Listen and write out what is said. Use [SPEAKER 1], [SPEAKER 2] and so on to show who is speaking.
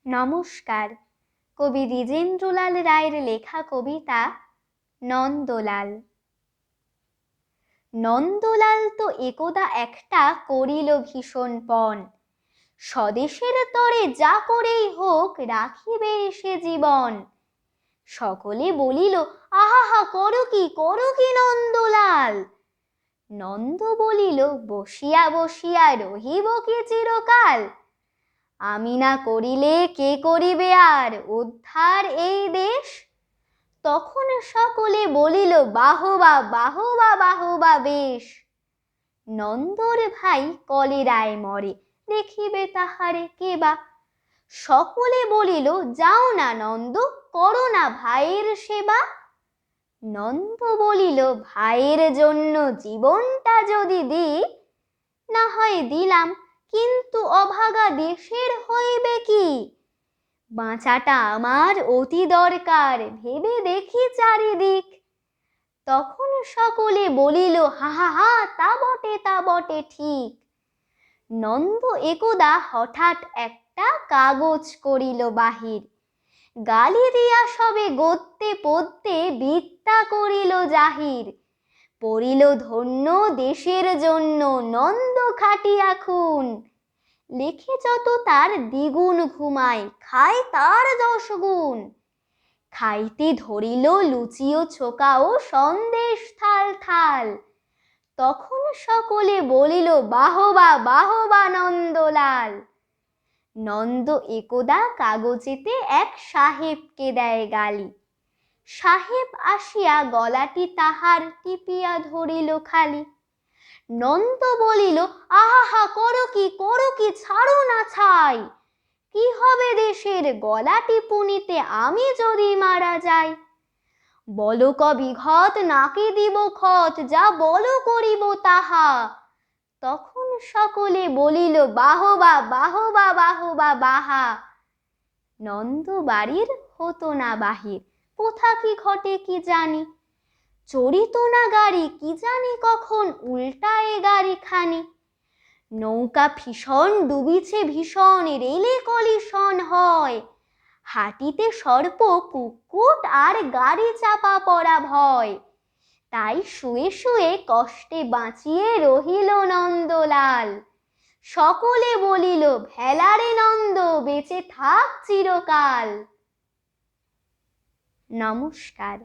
[SPEAKER 1] নমস্কার। কবি দ্বিজেন্দ্রলাল রায়ের লেখা কবিতা নন্দলাল। নন্দলাল তো একদা একটা করিল ভীষণ পণ, স্বদেশের তরে যা করেই হোক রাখিবে সে জীবন। সকলে বলিল, আহা করো কি নন্দলাল। নন্দ বলিল, বসিয়া বসিয়া রহিব কি চিরকাল। আমি না করিলে কে করিবে আর উদ্ধার এই দেশ। তখন সকলে বলিল, বাহবা বাহবা বাহবা বেশ। নন্দর ভাই কলেরায় মরে, দেখিবে তাহারে কে বা। সকলে বলিল, যাও না নন্দ, করো না ভাইয়ের সেবা। নন্দ বলিল, ভাইয়ের জন্য জীবনটা যদি দিই, না হয় দিলাম, কিন্তু অভাগা দেশের হইবে কি। বাঁচাটা আমার অতি দরকার, ভেবে দেখি চারিদিক। তখন সকলে বলিল, হা হা হা, তা বটে ঠিক। নন্দ একদা হঠাৎ একটা কাগজ করিল বাহির, গালি দিয়া সবে গদ্যে পদ্যে বিদ্যা করিল জাহির। পড়িল ধন্য দেশের জন্য নন্দ খাটিয়া খুন, লেখে যত তার দ্বিগুণ ঘুমায়, খায় তার 10 গুণ। খাইতে ধরিল লুচি ও ছোকা ও সন্দেশ থাল থাল। তখন সকলে বলিল, বাহবা বাহবা নন্দলাল। নন্দ একদা কাগজেতে এক সাহেবকে দেয় গালি। সাহেব আসিয়া গলাটি তাহার টিপিয়া ধরিল খালি। নন্দ বলিল, আহা করো কি, ছাড়ো না ছাই। কি হবে দেশের গলা টিপুনিতে আমি যদি মারা যাই। বলো কবিঘত, নাকি দিব খত, যা বলো করিব তাহা। তখন সকলে বলিল, বাহবা বাহবা বাহবা বাহা। নন্দ বাড়ির হতো না বাহির, কোথা কি ঘটে কি জানি। চড়িত না গাড়ি, কি জানি কখন উল্টায় গাড়ি খানি। নৌকা ভীষণ ডুবিছে ভীষণ, রেলে কলিশন হয়। হাটিতে সর্প কুকুট আর গাড়ি চাপা পড়া ভয়। তাই শুয়ে শুয়ে কষ্টে বাঁচিয়ে রহিল নন্দলাল। সকলে বলিল, ভেলারে নন্দ, বেঁচে থাক চিরকাল। নমস্কার।